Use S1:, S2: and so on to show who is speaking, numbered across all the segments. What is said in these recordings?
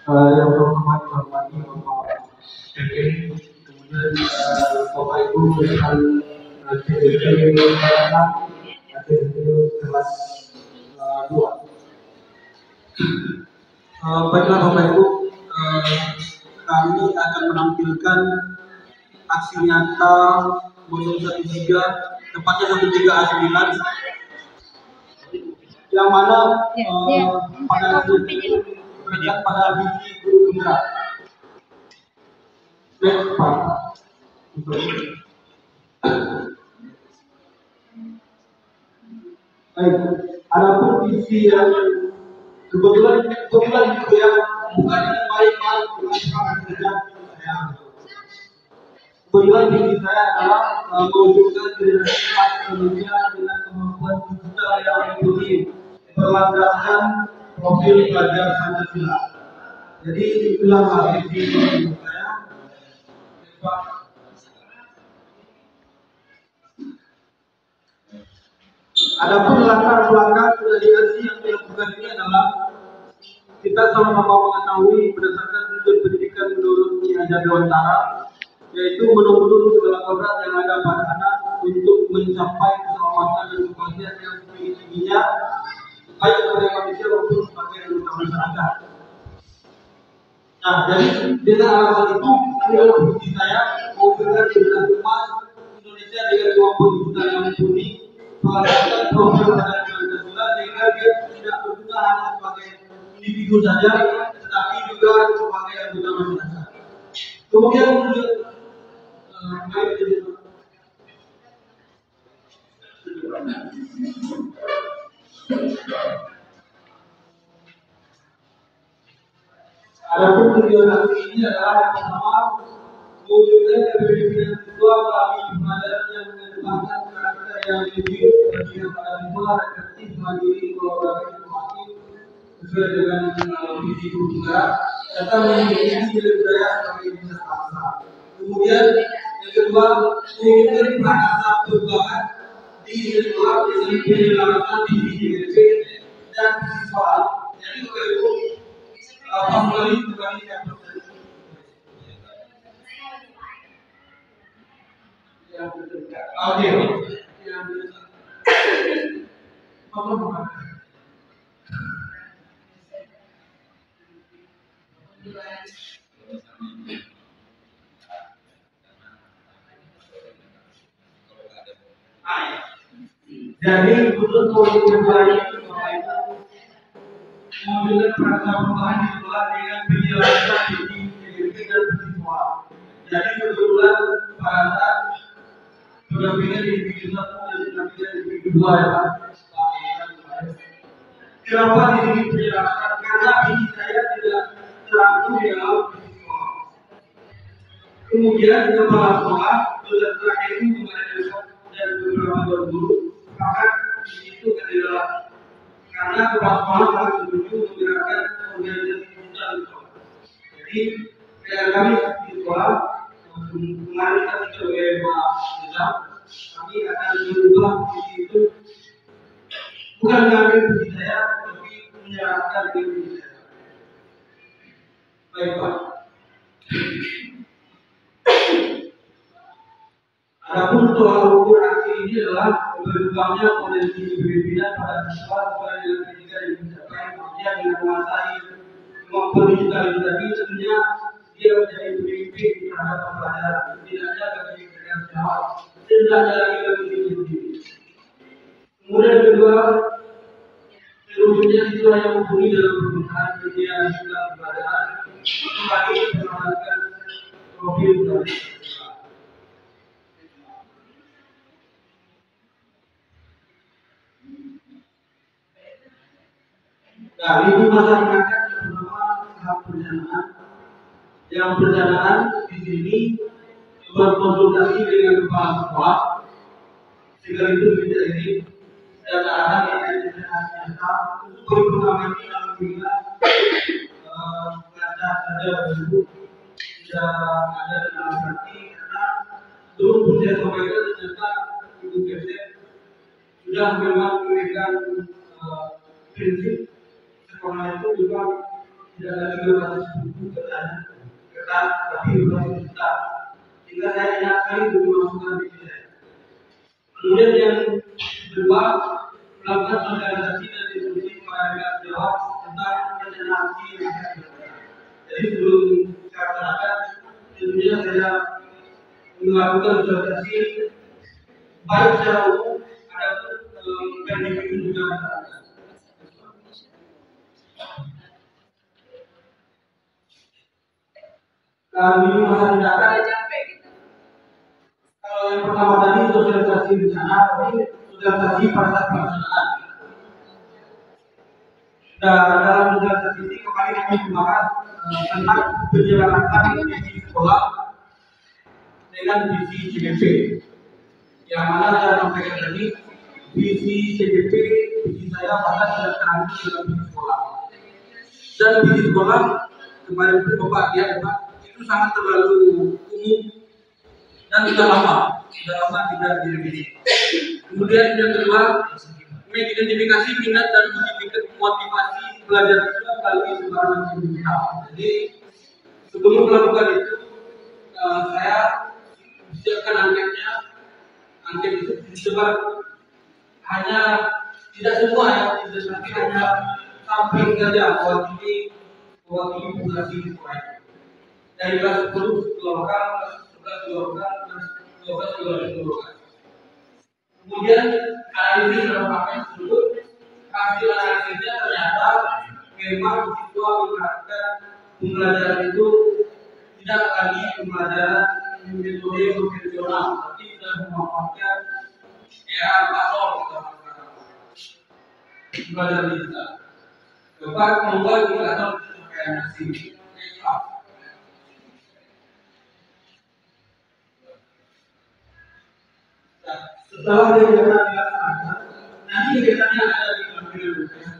S1: Yang pertama dihormati Bapak PP, kemudian Bapak Ibu rekan CDP Masyarakat, CDP kelas 2. Baiklah Bapak Ibu, kami akan menampilkan aksi nyata modul 13, tepatnya 13A9, yang mana pada bergerak pada visi guru penggerak. Baik Pak. Baik, adapun visi yang kebetulan itu yang bukan yang baik-baik bukan sangat kerja saya. Kebetulan visi saya adalah mewujudkan generasi emas Indonesia dengan kemampuan digital yang mumpuni berlandaskan profil pelajar Pancasila. Jadi itulah visi saya. Pak. Adapun latar belakang dari aksi yang dilakukan ini adalah kita sama-sama mengetahui berdasarkan tujuan pendidikan menurut Ki Hajar Dewantara, yaitu menuntun segala kodrat yang ada pada anak untuk mencapai keselamatan dan kebahagiaan yang tinggi-tingginya, baik sebagai manusia maupun sebagai anggota masyarakat. Nah, jadi dengan alasan itu, ini adalah visi saya mewujudkan generasi emas Indonesia dengan kemampuan digital yang mumpuni, mengadakan profil pada Pancasila sehingga dia tidak berguna hanya sebagai individu saja, tetapi juga sebagai anggota masyarakat. Kemudian adapun tujuan aksi ini adalah yang pertama, mewujudkan kepemimpinan siswa melalui pembelajaran yang mengedepankan karakter yang jujur, berpihak pada siswa, reflektif, mandiri, kolaboratif, inovatif, sesuai dengan visi guru penggerak, serta memiliki nilai budaya sebagai identitas bangsa. Kemudian yang kedua, mewujudkan prakarsa perubahan di sekolah dengan penyelenggaraan visi dan siswa. Jadi Bapak Ibu, kembali yang jadi untuk poin yang lain, mengambil perangkat perubahan di sekolah dengan penjelasan visi dan siswa. Jadi kebetulan pada pendampingan individu satu dan pendampingan individu dua ya Pak. Kenapa di sini penjelasan? Karena visi saya tidak terangkum di dalam visi sekolah. Kemudian di kepala sekolah berdasarkan itu mengenai dan beberapa guru, maka itu adalah karena kepala sekolah harus setuju menggerakkan organisasi digital di sekolah. Jadi kami di sekolah kemarin kami sebagai Pak kami akan merubah visi itu, bukan mengambil visi saya, tapi menjalankan visi saya. Baik Pak. Adapun soal ukur aksi ini adalah berkembangnya potensi kepemimpinan pada siswa sesuai dengan pendidikan yang dicapai, maksudnya dengan menguasai kemampuan digital itu tadi, tentunya dia menjadi pemimpin terhadap pembelajaran, tidaknya bagi mereka sejawat, tidaknya lagi bagi diri sendiri. Kemudian kedua, seluruhnya siswa yang mumpuni dalam penggunaan media digital pembelajaran, kembali mempertahankan profil dari nah, ini masyarakat yang pertama tahap perencanaan. Yang perencanaan di sini berkonsultasi dengan kepala sekolah, sekaligus menjadi data yang nyata untuk perkembangan ini alhamdulillah lancar saja Ibu, tidak ada kendala berarti karena belum saya sampaikan ternyata Ibu Kepsen sudah memang memberikan prinsip sekolah itu juga tidak lagi berbasis buku dan kertas, tapi berbasis digital. Jika saya ingat sekali buku masukan di saya. Kemudian yang kedua, melakukan sosialisasi dan diskusi kepada pihak jawab tentang rencana aksi yang akan dilakukan. Jadi sebelum saya laksanakan, tentunya saya melakukan sosialisasi baik secara umum ataupun individu juga masyarakat. Kami masa tindakan. Kalau yang pertama tadi sosialisasi rencana, tapi sosialisasi pada saat pelaksanaan. Dan dalam sosialisasi ini kembali kami membahas tentang penjelasan visi sekolah dengan visi CGP. Yang mana saya sampaikan tadi, visi CGP, visi saya pada tidak terangkum dalam visi sekolah. Dan visi sekolah kemarin itu Bapak lihat Pak, itu sangat terlalu umum dan sudah lama tidak direvisi. Kemudian yang kedua, mengidentifikasi minat dan motivasi belajar siswa melalui sebaran digital. Jadi sebelum melakukan itu, saya siapkan angket itu disebar hanya tidak semua ya, tapi hanya sampai saja mewakili populasi sekolah itu. Dari kelas 10 keluarga, kelas 11 keluarga, 12 keluarga. Kemudian analisis dalam paket tersebut, hasil analisisnya ternyata memang siswa mengharapkan pembelajaran itu tidak lagi pembelajaran metode konvensional, tapi sudah memanfaatkan pasol pembelajaran digital. Dapat membuat indikator pencapaian hasil. Setelah kegiatan dilaksanakan, nanti kegiatannya ada di Kementerian Pendidikan.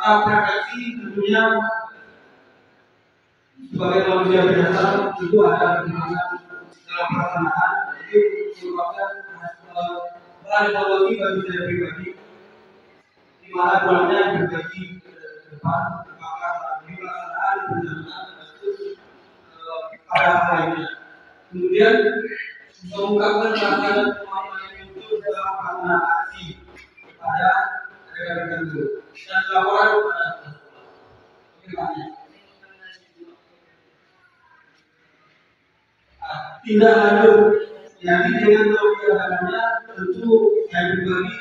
S1: Preferensi tentunya sebagai manusia biasa itu ada kemungkinan dalam pelaksanaan. Jadi merupakan bahan evaluasi bagi saya pribadi, di mana bulannya berbagi ke depan, maka di pelaksanaan penjelasan itu pada lainnya. Kemudian mengungkapkan pelaksanaan dalam pelaksanaan aksi pada rekan-rekan guru dan laporan kepada sekolah. Tindak lanjut yang dengan teori agamanya tentu saya pribadi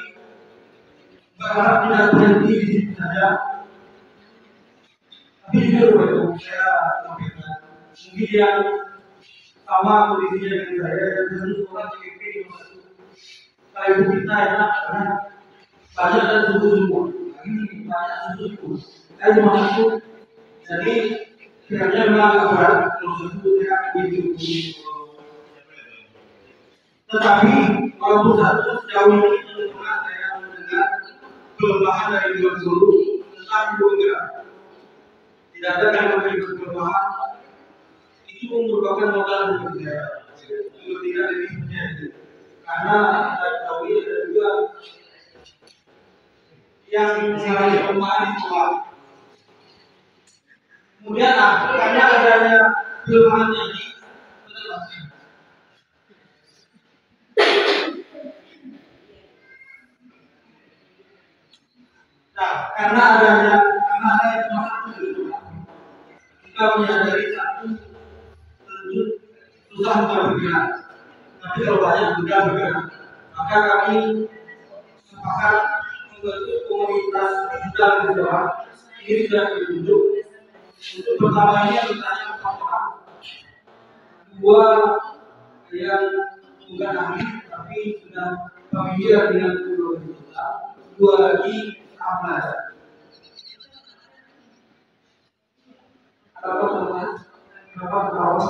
S1: berharap tidak berhenti di situ saja. Tapi juga itu saya sampaikan mungkin yang sama kondisinya dengan saya dan tentu sekolah CGP kalau ibu kita enak karena banyak dan suku semua. Ini banyak suku. Saya cuma satu. Jadi kiranya memang agak berat kalau suku saya itu. Tetapi walaupun satu sejauh ini pernah saya mendengar perubahan dari dua guru tentang bergerak. Tidak ada yang memberi perubahan itu merupakan modal bagi saya. Kalau tidak lebihnya itu. Karena kita tahu ada juga yang mengalami perubahan di sekolah. Kemudian karena adanya perubahan ini, karena adanya kita menyadari satu susah untuk bergerak. Tapi kalau banyak bergerak, maka kami sepakat membentuk komunitas digital di bawah. Ini sudah ditunjuk. Untuk pertama ini bertanya kepada orang, dua yang bukan ahli tapi sudah familiar dengan teknologi digital, dua lagi belajar. Apa teman? Berapa tahun?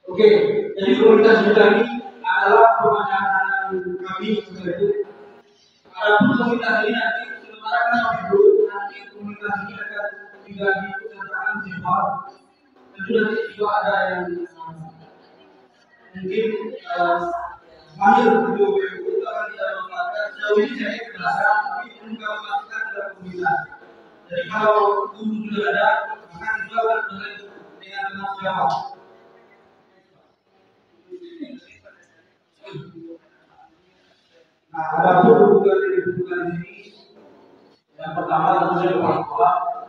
S1: Oke, jadi komunitas kita ini adalah pertanyaan kami sebagai ada komunitas ini nanti sementara kan dulu nanti komunitas ini akan tidak diikutkan siswa. Tentu nanti juga ada yang mungkin mahir video itu akan kita manfaatkan. Sejauh ini saya belajar tapi belum kami lakukan dalam komunitas. Jadi kalau guru sudah ada, maka siswa akan dengan tanggung jawab. Nah, ada kebutuhan yang dibutuhkan di sini. Yang pertama tentunya kepala sekolah,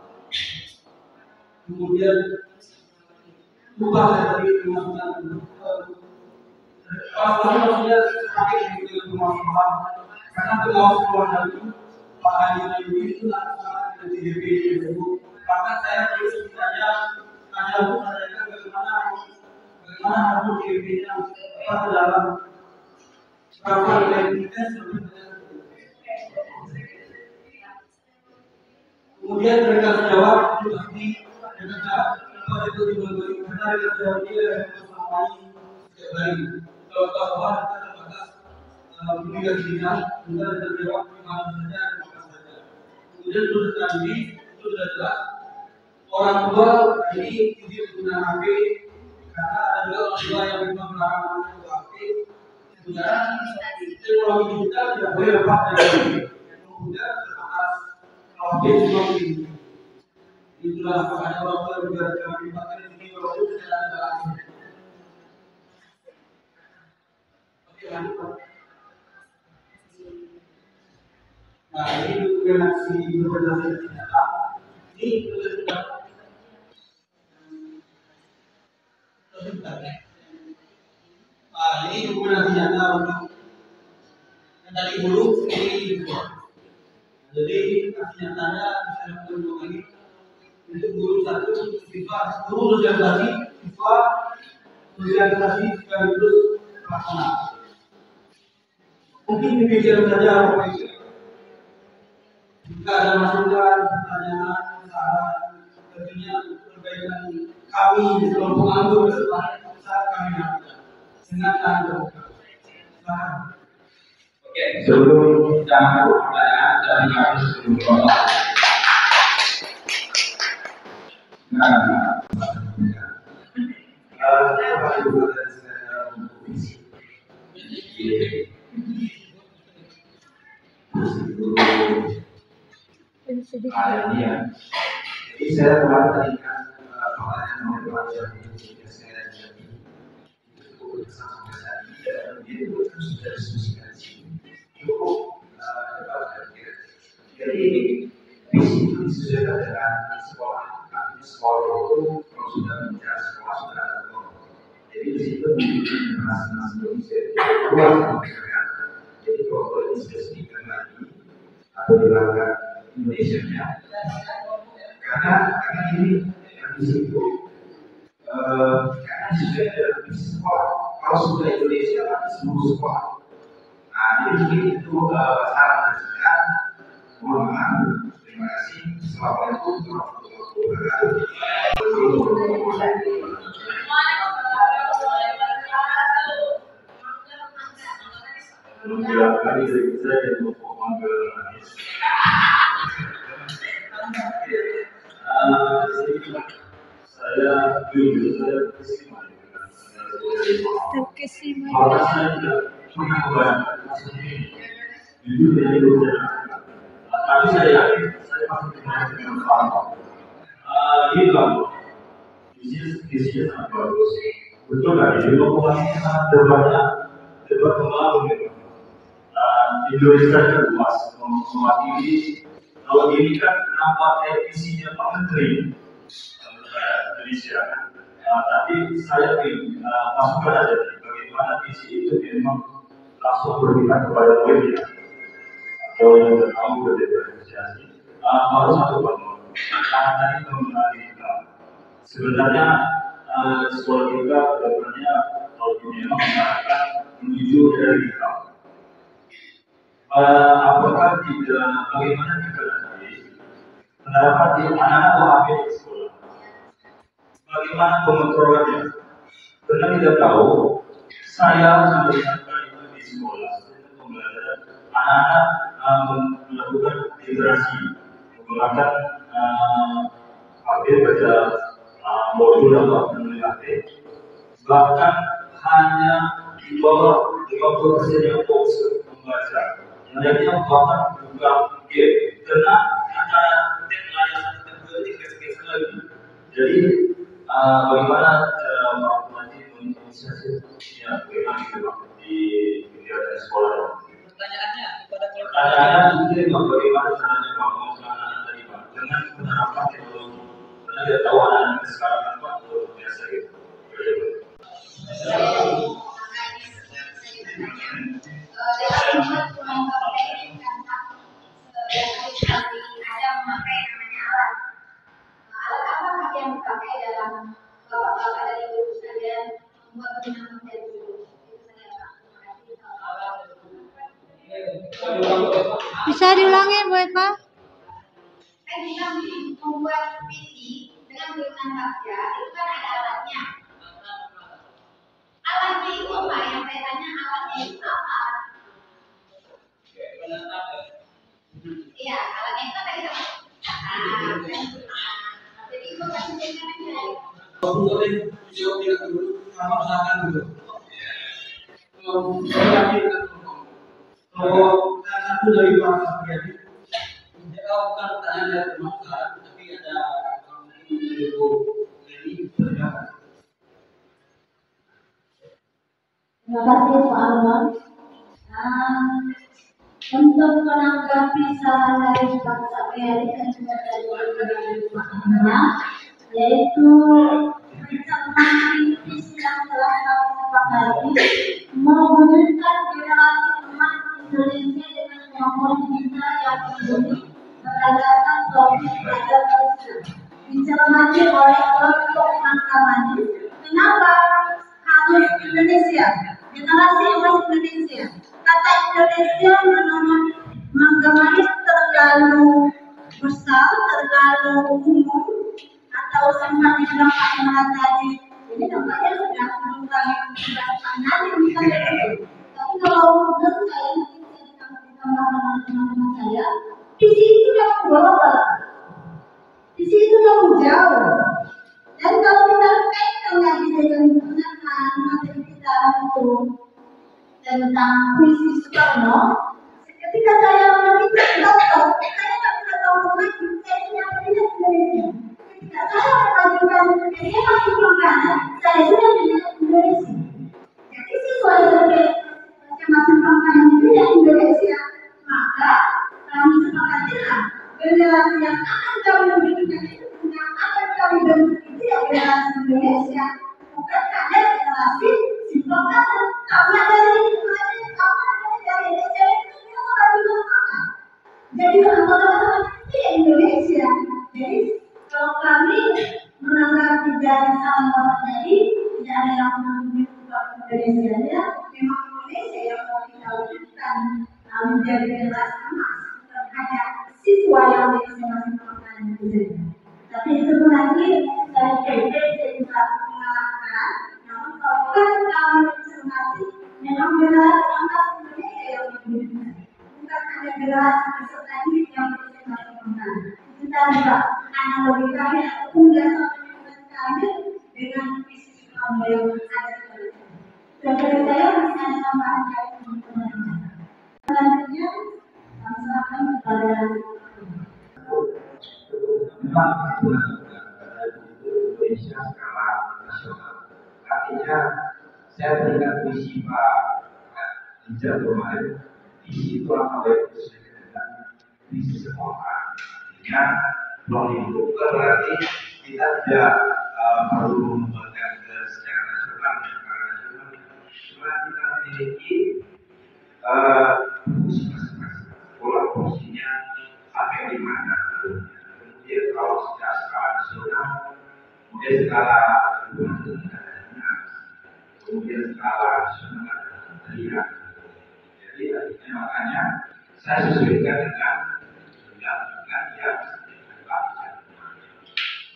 S1: kemudian lupa saya tadi memasukkan kepala sekolah maksudnya semakin dibutuhkan kepala sekolah, karena kepala sekolah tadi Pak Haji Nabi itu sangat dengan CDP tersebut. Maka saya terus tanya menanyakan bagaimana harus CDP-nya apa dalam berapa identitas kemudian mereka menjawab itu pasti dengan cara apa itu dibagi karena mereka jawab dia yang bersamaan setiap hari. Kalau bahwa kita terbatas komunikasinya, kita terjawab di mana saja dan apa saja. Kemudian terus tadi itu sudah jelas orang tua ini tidak menggunakan HP karena ada juga orang tua yang memang melarang menggunakan HP. Sebenarnya teknologi digital tidak boleh lepas dari kemudian terbatas HP semua ini. Itulah makanya orang tua juga jangan dipakai di sini kalau itu tidak ada lagi. Oke lanjut. Nah ini dokumentasi implementasi data. Ini sudah ini dokumentasi data untuk yang tadi dulu ini juga. Jadi nyatanya bisa dilakukan lagi untuk guru satu siswa guru sosialisasi siswa sosialisasi sekaligus pelaksana. Mungkin demikian saja Bapak Ibu. Jika ada masukan, pertanyaan, saran, tentunya perbaikan kami di kelompok anggur saat kami lakukan dengan tanggung jawab. Oke, sebelum kita masuk pertanyaan dari kami sebelum proses. Jadi saya telah tadikan pertanyaan oleh pelajar yang saya jadi itu sampai saat ini sudah diskusikan cukup jadi visi itu disesuaikan dengan sekolah. Artinya sekolah itu kalau sudah bicara sekolah sudah ada norma. Jadi di situ masing-masing Indonesia luas maksudnya. Jadi kalau boleh dispesifikkan lagi atau dilanggar Indonesia-nya, karena ini di situ karena disesuaikan dengan visi sekolah. Kalau sudah Indonesia berarti seluruh sekolah. Nah, jadi mungkin itu saran dari saya. Mohon maaf. Terima kasih. Assalamualaikum warahmatullahi wabarakatuh. Menjelaskan diri saya dan berhubungan ke saya jujur saya terkesima. Kalau saya tidak pernah membayangkan jujur dari dunia. Tapi saya yakin saya pasti dengan paham. Ini kan visinya sangat bagus. Betul kan? Di lokasi sangat terbanyak debat membangun. Indonesia kan luas, mewakili. Kalau ini kan nampak visinya Pak Menteri Indonesia. Tapi saya ingin masukkan aja bagaimana visi itu memang langsung berpihak kepada media atau yang tahu berdifferensiasi. Baru satu tadi mengenai kita. Sebenarnya sekolah kita sebenarnya kalau memang mengatakan menuju dari kita. Apakah tidak bagaimana jika nanti penerapan di anak-anak OAP di sekolah? Bagaimana pengontrolannya? Karena kita tahu, saya sudah melakukan itu di sekolah, pembelajaran anak-anak melakukan literasi, menggunakan HP baca modul atau menulis HP, bahkan hanya di bawah 50% yang fokus membaca. Yang bahkan bukan game, karena antara teknologi Jadi bagaimana cara Pak Bupati menginisiasi bagaimana gitu Pak di kegiatan sekolah? Pertanyaannya mungkin bagaimana caranya Pak melaksanakan tadi Pak dengan menerapkan teknologi. Karena kita tahu anak-anak sekarang kan Pak belum biasa gitu.
S2: Bisa diulangi Bu Eva?
S3: Kan kita membuat PC dengan tulisan Bagja itu kan ada alatnya. Alatnya itu apa? Yang saya tanya alatnya itu apa? Iya, alatnya itu tadi sama. Jadi itu kasih dengan aja.
S1: Boleh jawab tidak dulu, sama usahakan dulu. Kalau satu dari bahasa Priadi, jawab bukan pertanyaan dari permasalahan, tapi ada dari Bu Leni berjawab.
S2: Terima kasih Pak Arman. Untuk menanggapi saran dari Pak Sapriadi dan juga dari Pak Arman, yaitu mencermati visi yang telah kami sepakati, mewujudkan generasi emas Indonesia dengan kemampuan digital yang mumpuni berdasarkan topik pelajar Islam. Dicermati oleh kelompok Mangkamani. Kenapa harus Indonesia? Generasi emas Indonesia. Kata Indonesia menurut Mangkamani terlalu besar, terlalu umum, atau sempat dibilang Pak Imran tadi, ini nampaknya sudah mengurangi nanti misalnya itu. Tapi kalau menurut saya mungkin saya ditambahkan oleh teman-teman saya, visi itu yang global, visi itu yang jauh. Dan kalau kita kaitkan lagi dengan materi kita itu tentang puisi Soekarno, ketika saya meminta dokter, saya tidak bisa tahu lagi saya punya pendidikan Indonesia. Saya mengajukan dia masih pengkanan, saya sudah menjadi Indonesia. Jadi siswa SMP masing-masing pengkanan itu yang Indonesia. Maka kami sepakatilah generasi yang akan kami berikan itu, yang akan kami bentuk itu ya generasi Indonesia. Bukan hanya generasi si pengkanan. Karena dari Indonesia itu kita kami bersepakat. Jadi anggota itu ya Indonesia. Jadi kalau kami menanggapi dari saran Bapak tadi, tidak ada yang mengubah Indonesia-nya, memang Indonesia yang mau kita wujudkan menjadi generasi emas, bukan hanya siswa yang masing-masing melakukan itu saja. Tapi itu nanti dari PP saya juga mengalahkan, namun kalau kami mencermati, memang generasi emas Indonesia yang mewujudkan, bukan hanya generasi peserta didik yang masing-masing melakukan. Kita juga analogi kami ataupun dasar pemikiran kami dengan visi kami yang ada di dalam. Dan dari saya bisa tambahan dari teman-teman. Selanjutnya kami serahkan kepada
S1: Indonesia skala nasional. Artinya saya berikan visi Pak Ijal kemarin, visi itu apa itu dengan visi sekolah. Artinya kalau berarti kita tidak perlu mengembangkan secara nasional, karena kita memiliki fungsi masing-masing. Sekolah fungsinya sampai di mana? Kemudian kalau secara skala nasional, kemudian skala kemudian skala nasional terlihat. Jadi makanya saya sesuaikan dengan yang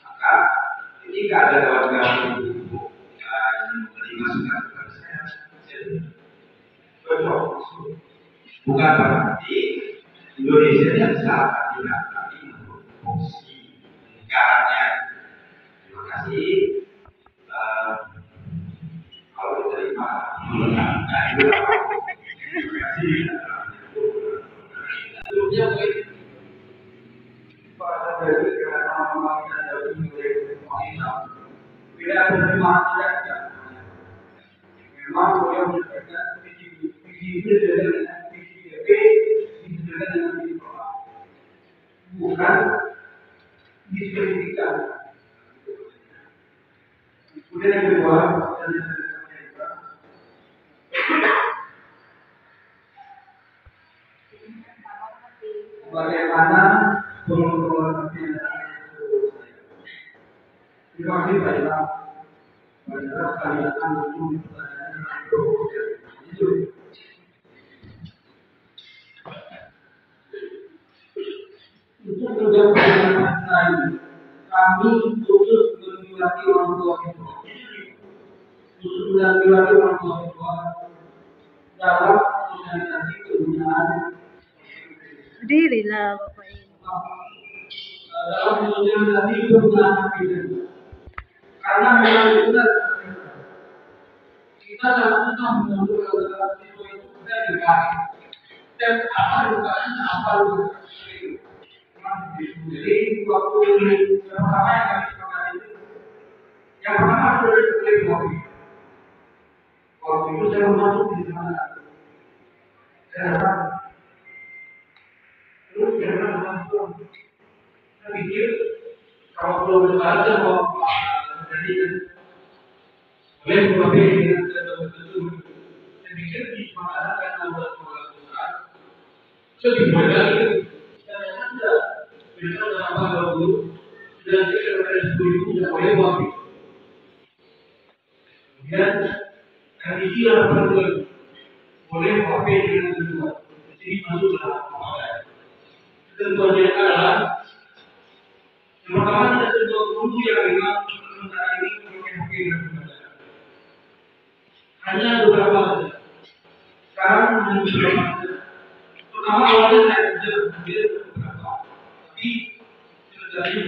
S1: maka ketika ada kawan-kawan ibu yang memberi masukan kepada saya cocok. Bukan berarti Indonesia yang salah tidak, tapi fungsi negaranya. Terima kasih. Kalau diterima, terima kasih. Sebelumnya mungkin pada dari karena memang ada Tidak ada terjemahan tidak. Memang beliau menyampaikan visi itu dengan visi DP, visi dengan visi Bapak. Bukan diskusikan. Kemudian yang kedua, bagaimana pengelolaan terima kasih banyak. Banyak kalian untuk pertanyaan itu. Untuk menjawab pertanyaan lain, kami khusus menilai orang tua itu. Khusus menilai orang tua itu dalam sosialisasi penggunaan
S2: Dirilah Bapak ini.
S1: dalam sosialisasi penggunaan aplikasi. Karena memang benar kita sangat susah menentukan dalam siswa itu sudah dikasih dan apa dugaannya apa itu. Jadi waktu yang pertama yang kami sepakati itu, yang pertama sudah dibeli kopi. Waktu itu saya masuk di sana, saya datang, terus saya masuk, saya pikir kalau belum berbaca mau jadi oleh kopi dengan tertentu, saya pikir di mana karena buat sekolah besar, lebih mudah lagi. Kita dalam dulu sudah sekitar 10.000 sudah boleh kopi. Kemudian kondisi yang perlu boleh kopi dengan kedua. Jadi masuk dalam kopi. Tentunya adalah yang pertama kita tentu guru yang memang sementara ini memakai kopi dengan kedua. Hanya beberapa saja. Sekarang hanya beberapa saja. Pertama awalnya saya kerja kemudian beberapa. Tapi jadi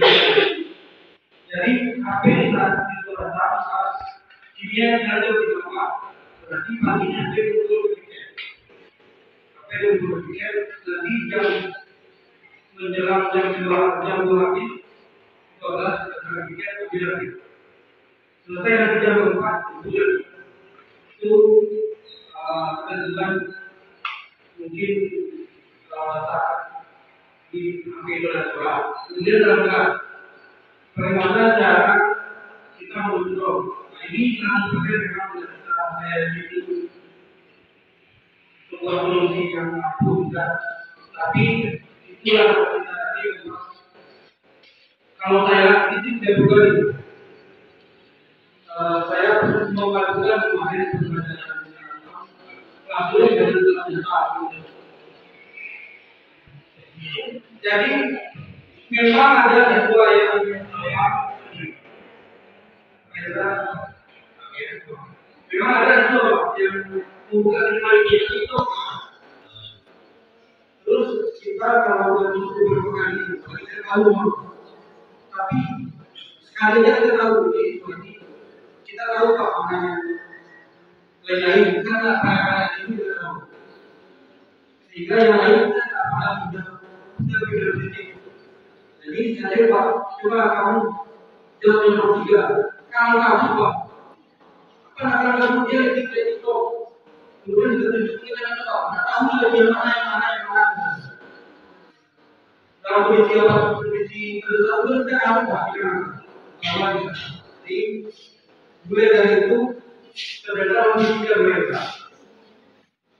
S1: HP saat itu saat kimia yang ada di rumah berarti paginya dia betul berpikir HP dia betul berpikir jadi jam menjelang jam 2 lagi 12 kita berpikir lebih lagi selesai nanti jam 4 itu kebetulan mungkin saat di HP itu ada sekolah. Kemudian dalam bagaimana cara kita mengontrol. Nah ini yang memang saya itu sebuah solusi yang aku juga. Tapi itulah kita tadi memang kalau saya itu tidak berbalik. Saya membantukan kemarin pembelajaran langsung dari dalam jadi memang ada siswa yang memang ada siswa yang bukan lagi itu. Terus kita kalau begitu berpengaruh kita tahu, tapi sekalinya kita tahu ini kita tahu apa namanya lain kan apa ini kita tahu sehingga yang lain kita apa sudah berpikir. Jadi saya Pak, coba kamu jawab nomor 3. Kalau kamu Pak, apa kamu dia tidak itu, kemudian kita tunjukin dengan Pak, tahu lebih yang mana. Dalam kondisi apa? Kondisi tersebut kita tahu Pak, jadi mulai dari itu terdapat kondisi yang berbeda.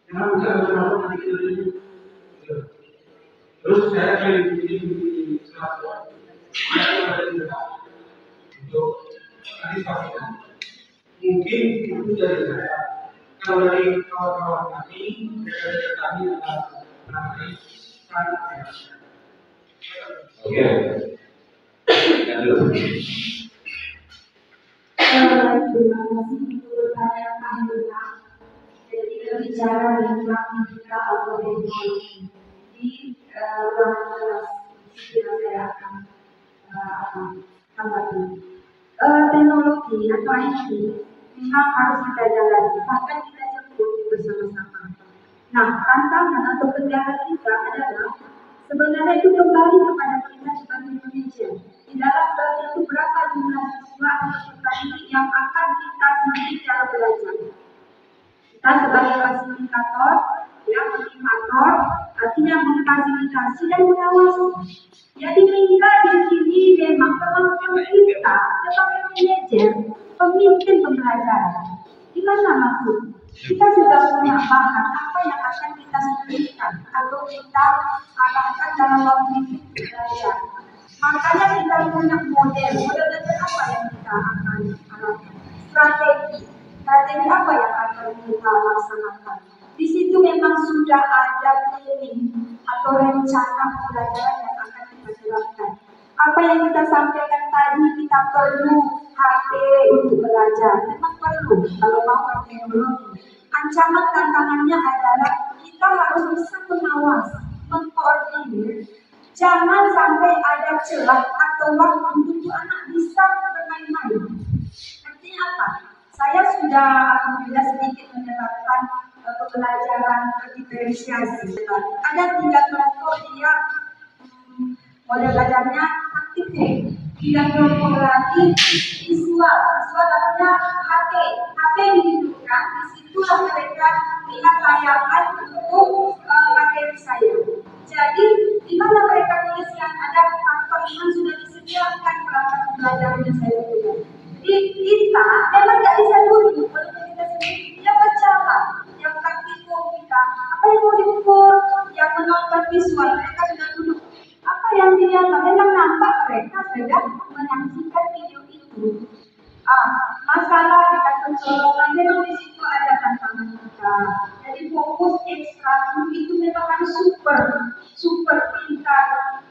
S1: Jangan bukan beberapa nanti kita tunjuk. Terus saya pilih untuk antisipasikan. Mungkin itu dari saya. Kalau dari kawan-kawan kami, rekan-rekan kami adalah sangat.
S4: Oke. Lanjut.
S2: Terima kasih untuk pertanyaan kami. Jadi berbicara tentang digital atau teknologi di ruang kelas yang saya akan tanggapi. Teknologi atau IT memang harus kita jalani, bahkan kita jemput bersama-sama. Nah, tantangan atau kendala kita adalah sebenarnya itu kembali kepada kita sebagai manajer. Di dalam kelas itu berapa jumlah siswa atau peserta didik Kita sebagai fasilitator, ya, motivator, artinya memfasilitasi dan mengawasi. Jadi minta di sini memang kemampuan kita sebagai manajer, pemimpin pembelajaran. Gimana maksud? Kita sudah punya bahan apa yang akan kita sebutkan atau kita arahkan dalam waktu itu belajar. Makanya kita punya model apa yang kita akan arahkan. Strategi apa yang akan kita laksanakan. Di situ memang sudah ada planning atau rencana pembelajaran yang akan kita terapkan. Apa yang kita sampaikan tadi, kita perlu HP untuk belajar. Memang perlu kalau mau teknologi. Ancaman tantangannya adalah kita harus bisa mengawas, mengkoordinir. Jangan sampai ada celah atau waktu untuk anak bisa bermain-main. Artinya apa? Saya sudah alhamdulillah sedikit menerapkan pembelajaran diferensiasi. Ada 3 kelompok dia model belajarnya aktif. 3 kelompok lagi visual. Visual artinya HP dihidupkan. Di situlah mereka lihat tayangan untuk materi saya. Jadi di mana mereka tuliskan ada faktor yang sudah disediakan perangkat pembelajaran yang saya lakukan. Jadi kita memang tidak bisa duduk kalau kita sendiri dia berjalan yang praktikum kita apa yang mau diukur yang menonton visual mereka sudah duduk apa yang dilihat memang nampak mereka sedang menyaksikan video itu. Masalah dengan pencolongan memang di situ ada tantangan kita. Jadi fokus ekstra itu memang harus super pintar,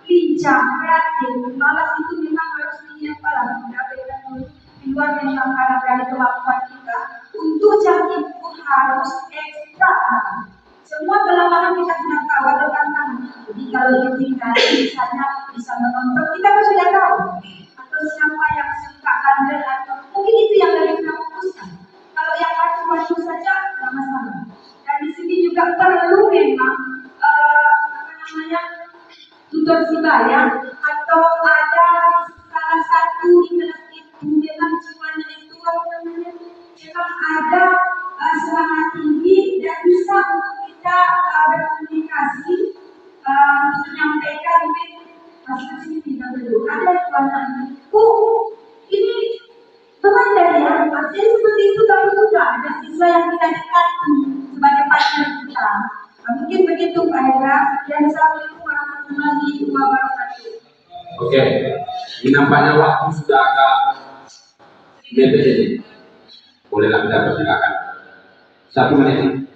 S2: lincah, kreatif. Malas itu memang harus dihafal, mendapatkan di luar memang karena dari kemampuan kita. Untuk jam itu harus ekstra. Semua kelemahan kita sudah tahu ada tantangan. Jadi kalau ditinggal misalnya bisa menonton kita kan sudah tahu. Atau siapa yang suka bandel atau mungkin itu yang lebih kita fokuskan. Kalau yang baju saja tidak masalah. Dan di sini juga perlu memang tutor sebaya atau ada salah satu di kelas itu memang jiwanya itu memang ada semangat tinggi dan bisa untuk kita berkomunikasi menyampaikan masing-masing tidak perlu ada anak ini benar ya artinya seperti itu kalau sudah ada siswa yang kita dekati sebagai partner kita. Mungkin begitu Pak Hendra. Assalamualaikum warahmatullahi wabarakatuh.
S4: Oke, ini nampaknya waktu sudah agak mepet ini. Bolehlah kita persilakan. 1 menit.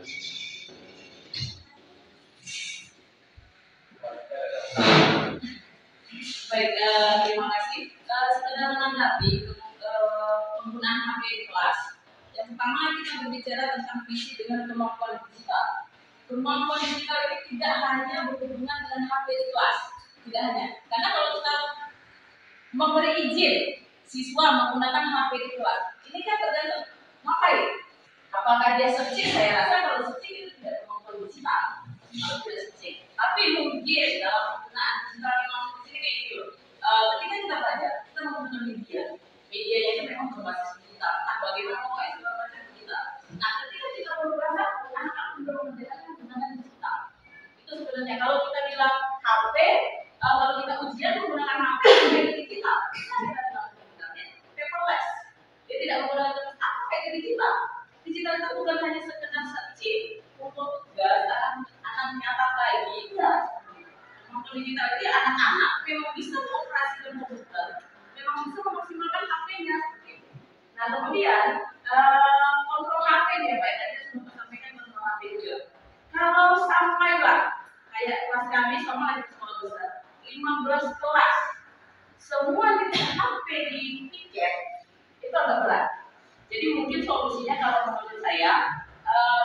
S5: Baik, terima kasih. Sekedar menanggapi penggunaan HP di kelas. Yang pertama kita berbicara tentang visi dengan kemampuan digital. Kemampuan digital ini tidak hanya berhubungan dengan HP di kelas, tidak hanya. Karena kalau kita memberi izin siswa menggunakan HP di kelas, ini kan tergantung ngapain. Apakah dia searching? Saya rasa kalau searching itu tidak kemampuan digital. Kalau tidak searching, tapi mungkin dalam penggunaan digital memang seperti itu. Ketika kita belajar, kita menggunakan media yang memang berbasis digital. Nah, bagaimana mau segala macam digital. Nah, ketika kita berbahasa, anak-anak juga mengerjakan menggunakan digital. Itu sebenarnya kalau kita bilang HP, kalau kita ujian menggunakan HP menjadi digital, kita tidak menggunakan paperless. Dia tidak menggunakan apa itu digital. Digital itu bukan hanya sekedar searching untuk tugas anak menyatat lagi, enggak. Untuk digital itu anak-anak memang bisa mengoperasikan komputer, memang bisa memaksimalkan HP-nya. Nah kemudian kontrol HP-nya, Pak, tadi sudah sampaikan kontrol HP juga. Kalau sampailah kayak kelas kami sama adik sekolah besar, 15 kelas, semua tidak HP di tiket, itu agak berat. Jadi mungkin solusinya kalau menurut saya,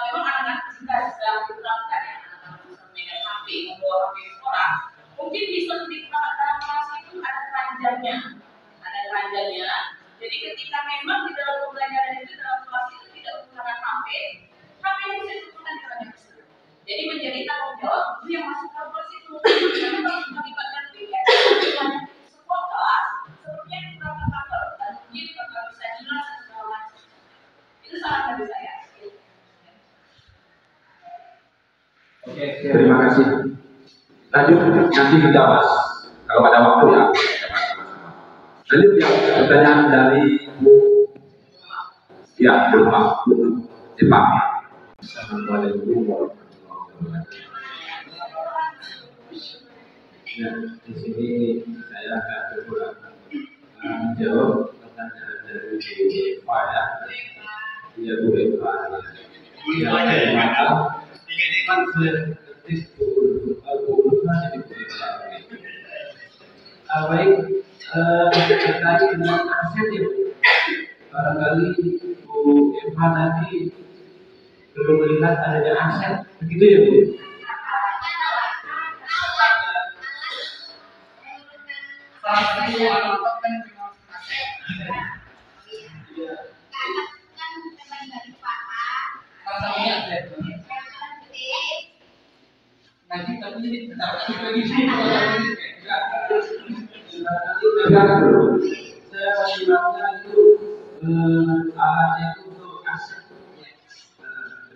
S5: memang anak-anak juga sedang diterapkan ya, anak-anak bisa memegang HP, membawa HP sekolah, mungkin bisa di dalam kelas itu ada keranjangnya. Jadi ketika memang di dalam pembelajaran itu dalam kelas itu tidak menggunakan HP itu bisa digunakan di keranjang tersebut. Jadi menjadi tanggung jawab guru yang masuk ke kelas itu. Karena kalau melibatkan tiket dengan sebuah kelas, sebelumnya kita kantor dan mungkin bakal bisa hilang dan segala macam. Itu saran dari saya.
S4: Terima kasih. Lanjut, nanti kita bahas. Kalau ada waktu ya. Lanjut ya, pertanyaan dari Bu. Ya, Bu Jepang. Assalamualaikum warahmatullahi wabarakatuh. Ya, di sini saya akan coba menjawab pertanyaan dari Bu Eva ya. Ya, Bu Eva. Ya, maka baik, terkait dengan aset ya, barangkali Bu Eva tadi belum melihat adanya aset, begitu ya Bu? Saya menyimaknya itu alatnya itu untuk aset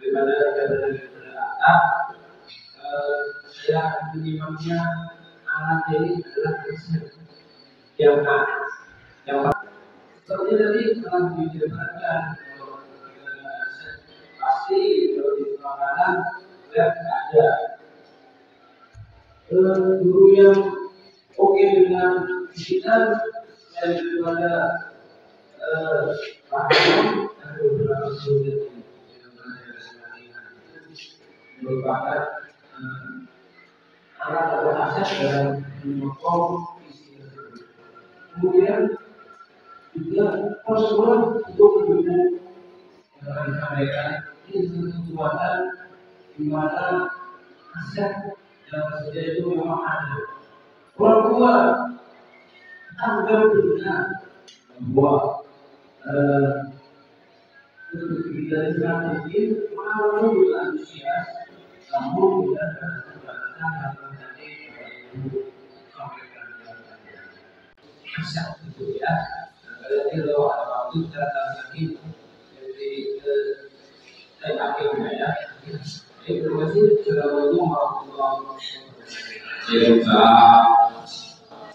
S4: daripada alat. Saya menyimaknya alatnya ini adalah aset yang seperti tadi telah dijelaskan aset pasti kalau di makanan ya ada guru yang oke dengan digital dan daripada paham dan beberapa guru yang merupakan alat atau aset dalam menyokong visi tersebut. Kemudian juga prosedur untuk mendukung yang disampaikan ini kekuatan di mana aset yang tersedia itu memang ada. Orang tua anggap benar bahwa untuk digitalisasi ini malu antusias, namun tidak ada keberatan yang terjadi ibu sampaikan aset itu ya. Kalau ada waktu kita lagi jadi saya akhirnya ya. Terima kasih sudah menonton.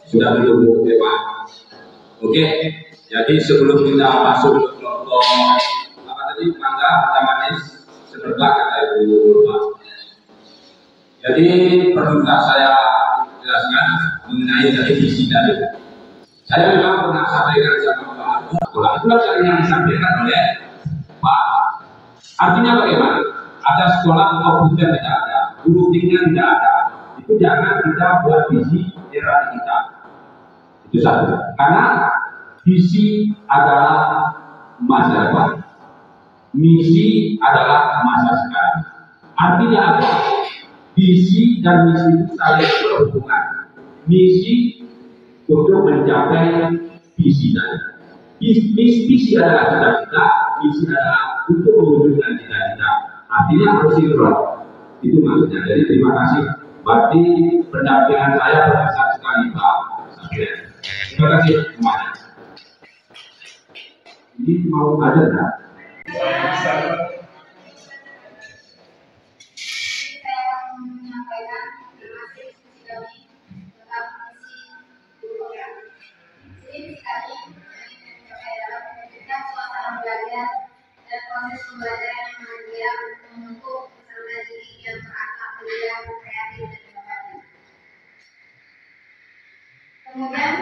S4: Sudah menunggu Pak. Oke, jadi sebelum kita masuk ke kelompok apa tadi mangga manis sebelah kata Ibu Pak. Jadi perlu saya jelaskan mengenai dari visi dari. Saya memang pernah sampaikan sama Pak Sekolah itulah yang disampaikan oleh Pak. Artinya bagaimana? Ada sekolah komputer tidak ada, guru tinggal tidak ada. Itu jangan kita buat visi era digital. Itu satu. Karena visi adalah masa depan, misi adalah masa sekarang. Artinya apa? Visi dan misi itu saling berhubungan. Misi untuk mencapai visi tadi. Visi adalah cita-cita, misi adalah untuk mewujudkan cita-cita. Artinya harus sinkron. Itu maksudnya. Jadi terima kasih. Berarti pendampingan saya berkesan sekali Pak. Terima kasih semuanya. Ini mau ada nggak?
S3: Dan proses pembelajaran yang mendiam membentuk peserta didik yang berakhlak mulia, kreatif dan inovatif. Kemudian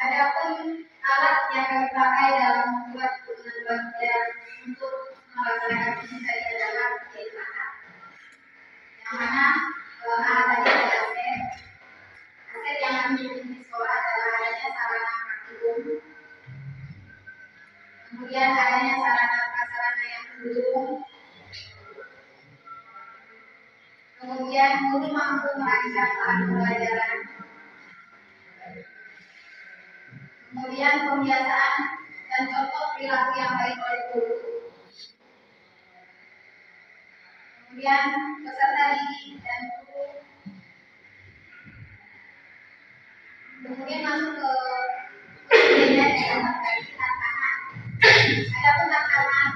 S3: ada pun alat yang kami pakai dalam membuat dukungan belajar untuk melaksanakan visi tadi adalah alat. Yang mana alat tadi adalah aset yang kami miliki di sekolah adalah adanya sarana praktikum. Kemudian adanya sarana-prasarana yang mendukung. Kemudian guru mampu merancang bahan pembelajaran. Kemudian pembiasaan dan contoh perilaku yang baik oleh guru. Kemudian peserta didik dan guru. Kemudian masuk ke tantangan. Ada pun tantangan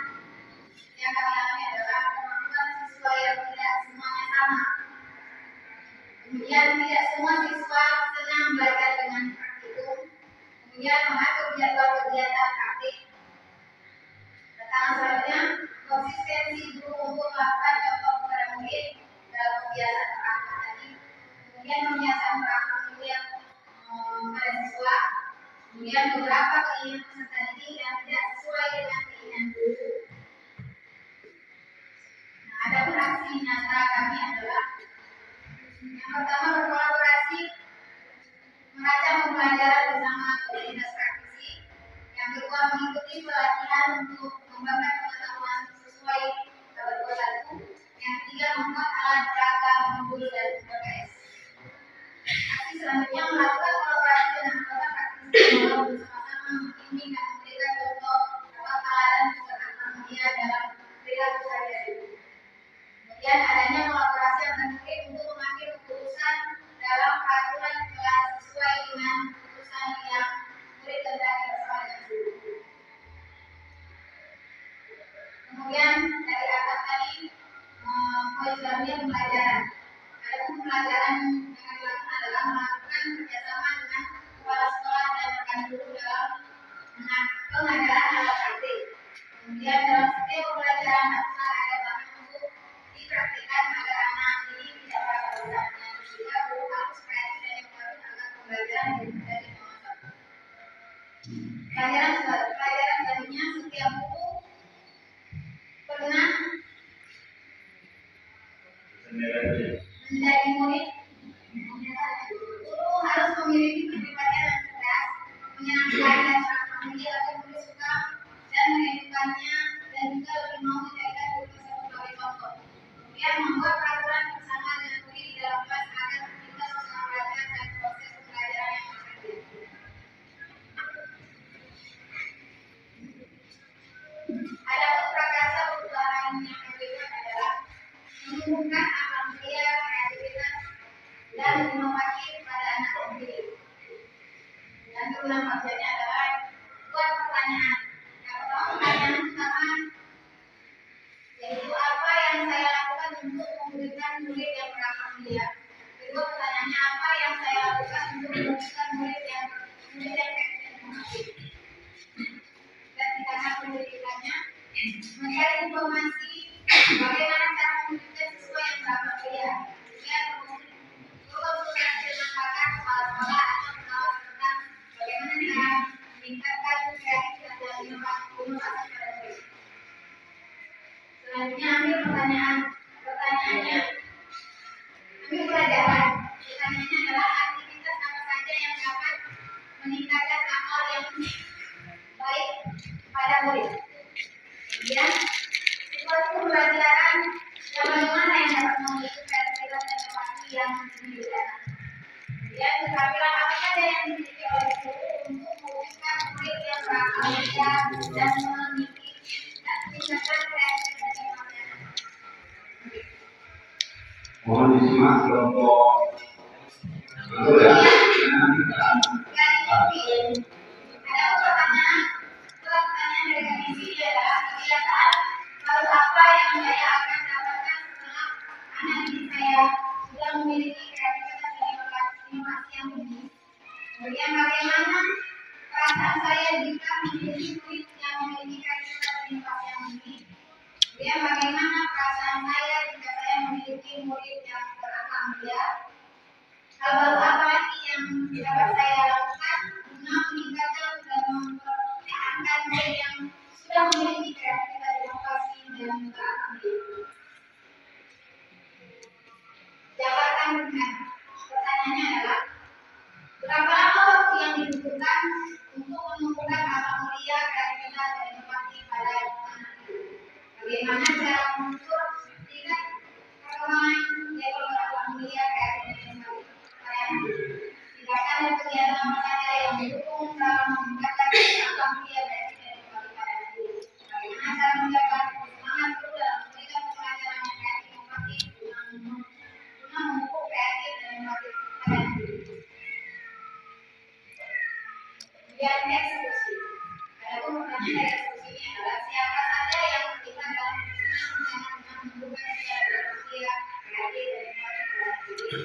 S3: yang kami alami adalah kemampuan siswa yang tidak semuanya sama Kemudian mengatur jadwal kegiatan praktik. Tantangan selanjutnya, konsistensi guru untuk melakukan contoh kepada murid dalam kebiasaan praktik tadi. Kemudian pembiasaan praktik murid pada siswa. Kemudian beberapa keinginan peserta didik yang tidak sesuai dengan keinginan guru. Nah, adapun aksi nyata kami adalah yang pertama berkolaborasi merancang pembelajaran bersama komunitas praktisi. Yang kedua mengikuti pelatihan untuk mengembangkan pengetahuan sesuai kebutuhan. Yang ketiga membuat alat peragam modul dan PPS. Aksi selanjutnya melakukan kolaborasi dengan anggota praktisi bersama-sama membimbing dan memberikan contoh teladan kegiatan media dalam perilaku sehari-hari. Kemudian adanya kolaborasi antar murid untuk mengambil keputusan dalam peraturan kelas sesuai dengan keputusan yang murid kendaki bersama dengan guru. Kemudian dari atas tadi kewajibannya pembelajaran. Adapun pembelajaran yang dilakukan adalah melakukan kerjasama dengan kepala sekolah dan rekan guru dalam pengadaan alat praktik. Kemudian dalam setiap pembelajaran haruslah ada bahan untuk dipraktikkan agar anak ini tidak merasa bosan. Yang kedua, guru harus kreatif dan inovatif agar pembelajaran menjadi monoton. Pelajaran selanjutnya, setiap guru pernah menjadi murid. Guru harus memiliki kepribadian yang cerdas, menyenangkan dan sangat mulia agar murid suka dan merindukannya dan juga lebih mau menjadikan guru tersebut sebagai contoh. Kemudian membuat peraturan bersama dengan murid di dalam kelas agar kita sosial belajar dan proses pembelajaran yang efektif. Adapun prakarsa perubahan yang kedua adalah menumbuhkan akal mulia, kreativitas, dan inovasi pada anak didik. Dan tujuan maksudnya adalah buat pertanyaan. Yang pertama pertanyaan pertama yaitu apa yang saya lakukan untuk memberikan murid yang berakal mulia. Kedua pertanyaannya apa yang saya lakukan untuk memberikan murid yang kreatif dan inovatif. Dan tindakan pendidikannya mencari informasi bagaimana cara mendidik siswa yang berakal mulia. Kemudian berkonsultasi dengan pakar, kepala sekolah atau pengawas tentang bagaimana cara meningkatkan kreativitas dan inovasi pada murid. Selanjutnya ambil pertanyaannya ambil pelajaran. Pertanyaannya adalah aktivitas apa saja yang dapat meningkatkan akal yang baik pada murid. Kemudian situasi pembelajaran yang bagaimana yang dapat memiliki kreativitas dan inovasi yang dimiliki. Kemudian keterampilan apa saja yang dimiliki oleh guru untuk mewujudkan murid yang berakal mulia dan memiliki dan meningkatkan kreativitas dan inovasi.
S4: Mohon disimak kelompok ya.
S3: Ada pertanyaan dari kami ini adalah kebiasaan baru apa yang saya akan dapatkan setelah anak didik saya sudah memiliki kreativitas dan inovasi yang tinggi. Kemudian bagaimana perasaan saya jika memiliki murid yang memiliki kreativitas dan inovasi yang tinggi. Kemudian bagaimana perasaan saya jika saya memiliki murid yang berakal mulia. Hal baru apa lagi yang dapat saya lakukan guna meningkatkan dan mempertahankan murid yang sudah memiliki kreativitas, inovasi, dan berakal mulia. Jawaban pertanyaannya adalah berapa lama waktu yang dibutuhkan untuk menumbuhkan akal mulia, kreativitas, dan inovasi pada anak itu. Bagaimana cara mengukur tingkat perkembangan level berakal mulia, kreativitas, dan inovasi. Tindakan dan kegiatan apa saja yang mendukung dalam meningkatkan akal mulia, kreativitas, dan inovasi pada anak itu. Bagaimana cara menjaga semangat guru dalam memberikan pelajaran yang kreatif, inovatif, guna memupuk kreatif dan inovatif pada anak itu. Kemudian eksekusi. Adapun pertanyaan dari eksekusi ini adalah siapa saja yang terlibat dalam penyusunan rencana menumbuhkan kreatif, kreatif, dan inovatif pada anak itu.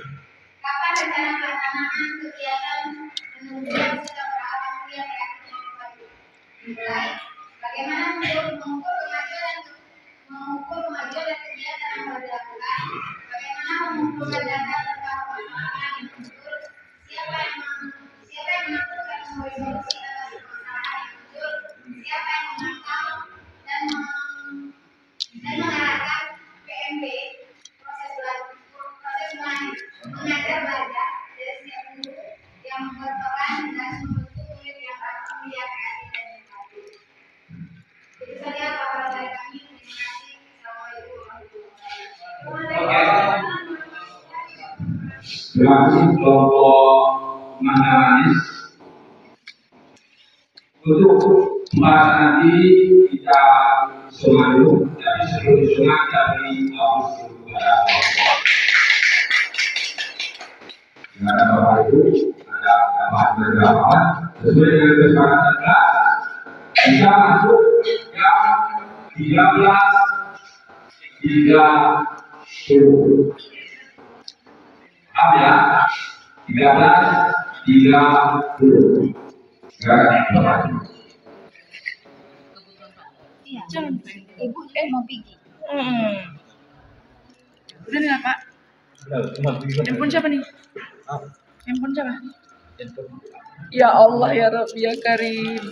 S3: Kapan rencana pelaksanaan kegiatan menumbuhkan sikap berakal mulia, Dimulai, bagaimana mengukur kemajuan dan kegiatan yang telah dilakukan, bagaimana mengumpulkan data tentang permasalahan yang muncul, siapa yang menentukan memberi solusi atas permasalahan yang muncul, siapa yang memantau dan mengarahkan PMB proses mengajar belajar dari setiap guru yang membuat peran dan membentuk murid yang dapat melihat kreatif dan inovatif. Itu saja paparan dari kami. Terima kasih. Assalamualaikum warahmatullahi wabarakatuh.
S4: Terima kasih kelompok Manda Manis. Untuk pembahasan nanti kita semua dulu, dari seluruh semua dari awal kepada dengan Bapak Ibu ada tambahan beberapa sesuai dengan kesepakatan kelas kita masuk jam 13.30. Apa ya? 13.30. Sekarang
S6: Iya. Ibu mau pergi. Udah nih Pak. Handphone siapa nih? Handphone siapa? Ya Allah ya Rabbi ya Karim.